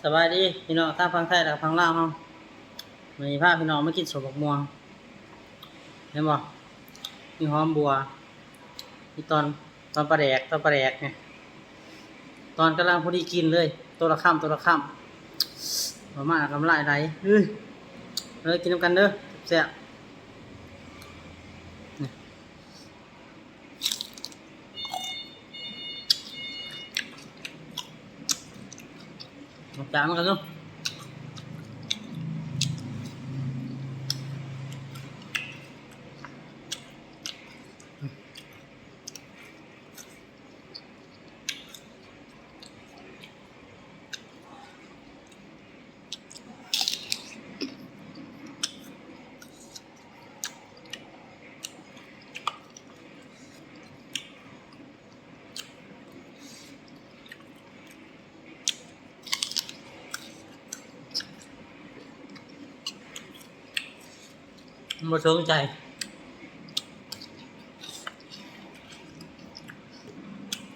สบายดีพี่น้องทางฝั่งไทยและฝั่งลาวเฮามีพาพี่น้องมากินสมบักม่วงเห็นบ่มีหอมบัวมีตอนปลาแดกเนี่ยตอนกำลังพอดีกินเลยตัวละค่ำประมาณกำไรไหลเลยกินน้ำกันเด้อแซ่บจานมันกันเนาะบ่สนใจ